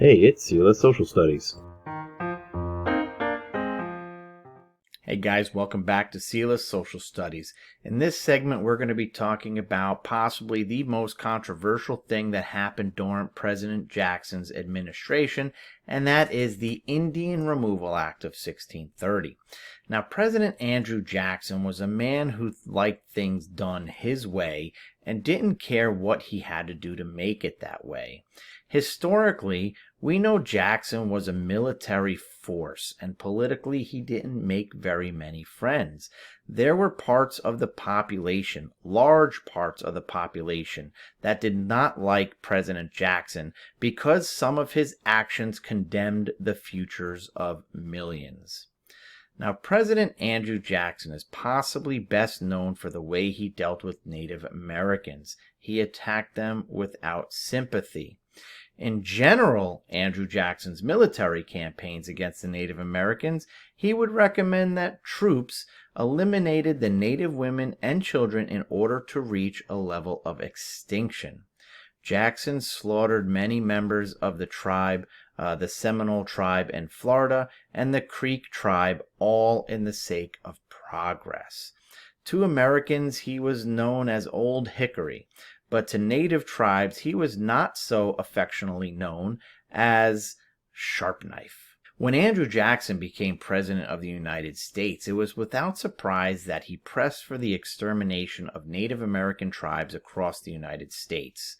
Hey, it's Sela Social Studies. Hey guys, welcome back to Sila's Social Studies. In this segment, we're going to be talking about possibly the most controversial thing that happened during President Jackson's administration, and that is the Indian Removal Act of 1630. Now, President Andrew Jackson was a man who liked things done his way and didn't care what he had to do to make it that way. Historically, we know Jackson was a military force, and politically he didn't make very many friends. There were parts of the population, large parts of the population, that did not like President Jackson because some of his actions condemned the futures of millions. Now, President Andrew Jackson is possibly best known for the way he dealt with Native Americans. He attacked them without sympathy. In general, Andrew Jackson's military campaigns against the Native Americans, he would recommend that troops eliminated the Native women and children in order to reach a level of extinction. Jackson slaughtered many members of the tribe, the Seminole tribe in Florida, and the Creek tribe, all in the sake of progress. To Americans, he was known as Old Hickory, but to native tribes, he was not so affectionately known as Sharp Knife. When Andrew Jackson became President of the United States, it was without surprise that he pressed for the extermination of Native American tribes across the United States.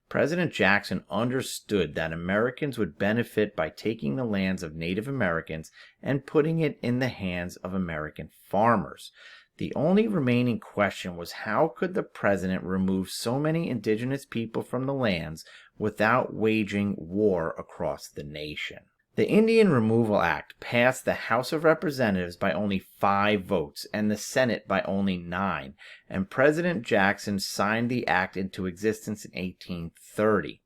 President Jackson understood that Americans would benefit by taking the lands of Native Americans and putting it in the hands of American farmers. The only remaining question was how could the president remove so many indigenous people from the lands without waging war across the nation? The Indian Removal Act passed the House of Representatives by only 5 votes and the Senate by only 9, and President Jackson signed the act into existence in 1830.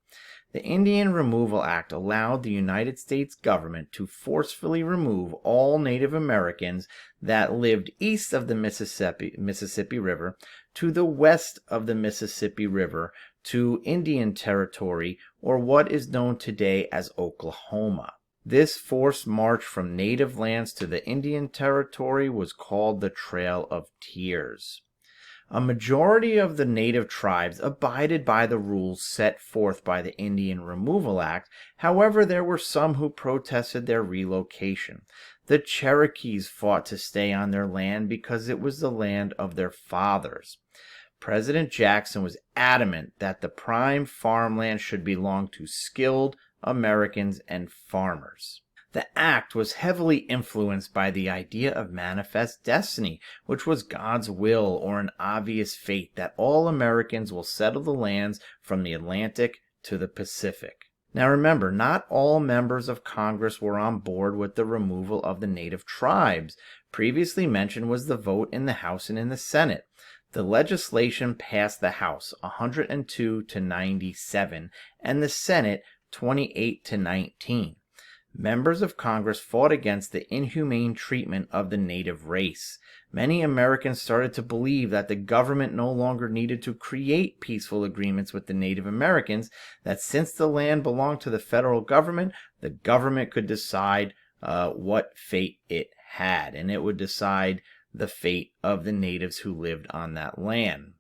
The Indian Removal Act allowed the United States government to forcefully remove all Native Americans that lived east of the Mississippi River to the west of the Mississippi River to Indian Territory, or what is known today as Oklahoma. This forced march from native lands to the Indian Territory was called the Trail of Tears. A majority of the native tribes abided by the rules set forth by the Indian Removal Act. However, there were some who protested their relocation. The Cherokees fought to stay on their land because it was the land of their fathers. President Jackson was adamant that the prime farmland should belong to skilled Americans and farmers. The act was heavily influenced by the idea of manifest destiny, which was God's will or an obvious fate that all Americans will settle the lands from the Atlantic to the Pacific. Now remember, not all members of Congress were on board with the removal of the native tribes. Previously mentioned was the vote in the House and in the Senate. The legislation passed the House 102 to 97 and the Senate 28 to 19. Members of Congress fought against the inhumane treatment of the native race. Many Americans started to believe that the government no longer needed to create peaceful agreements with the Native Americans, that since the land belonged to the federal government, the government could decide what fate it had, and it would decide the fate of the natives who lived on that land.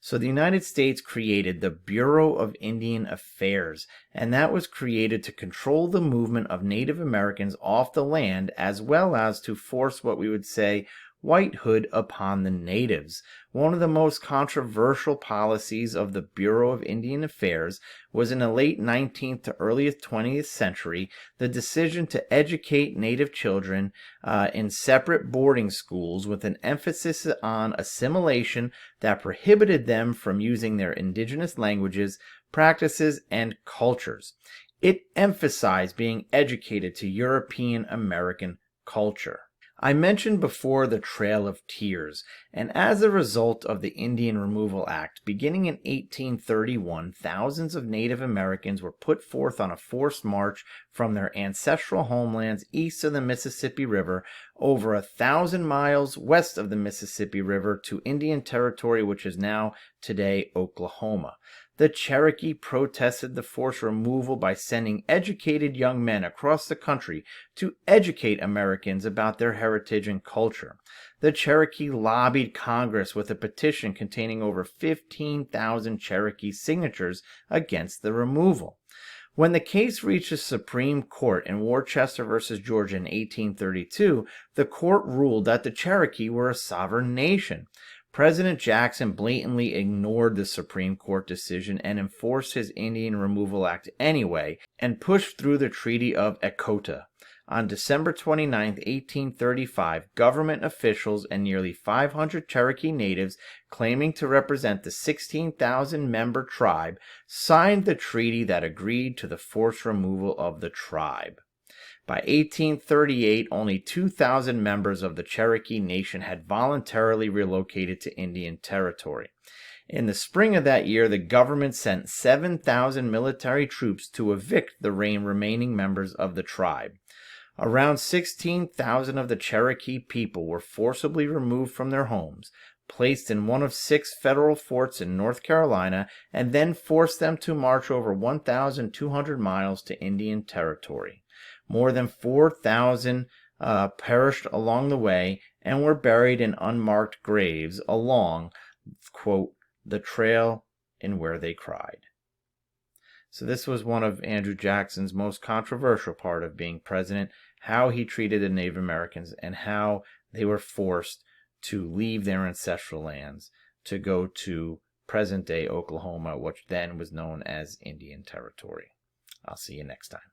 So the United States created the Bureau of Indian Affairs, and that was created to control the movement of Native Americans off the land, as well as to force what we would say whitehood upon the natives. One of the most controversial policies of the Bureau of Indian Affairs was in the late 19th to early 20th century the decision to educate native children in separate boarding schools with an emphasis on assimilation that prohibited them from using their indigenous languages, practices, and cultures. It emphasized being educated to European American culture. I mentioned before the Trail of Tears, and as a result of the Indian Removal Act, beginning in 1831, thousands of Native Americans were put forth on a forced march from their ancestral homelands east of the Mississippi River, over 1,000 miles west of the Mississippi River to Indian Territory, which is now today Oklahoma. the Cherokee protested the forced removal by sending educated young men across the country to educate Americans about their heritage and culture. The Cherokee lobbied Congress with a petition containing over 15,000 Cherokee signatures against the removal. When the case reached the Supreme Court in Worcester v. Georgia in 1832, the court ruled that the Cherokee were a sovereign nation. President Jackson blatantly ignored the Supreme Court decision and enforced his Indian Removal Act anyway, and pushed through the Treaty of Echota. On December 29, 1835, government officials and nearly 500 Cherokee natives claiming to represent the 16,000-member tribe signed the treaty that agreed to the forced removal of the tribe. By 1838, only 2,000 members of the Cherokee Nation had voluntarily relocated to Indian Territory. In the spring of that year, the government sent 7,000 military troops to evict the remaining members of the tribe. Around 16,000 of the Cherokee people were forcibly removed from their homes, placed in one of 6 federal forts in North Carolina, and then forced them to march over 1,200 miles to Indian Territory. More than 4,000 perished along the way and were buried in unmarked graves along, quote, the trail in where they cried. So this was one of Andrew Jackson's most controversial part of being president, how he treated the Native Americans and how they were forced to leave their ancestral lands to go to present-day Oklahoma, which then was known as Indian Territory. I'll see you next time.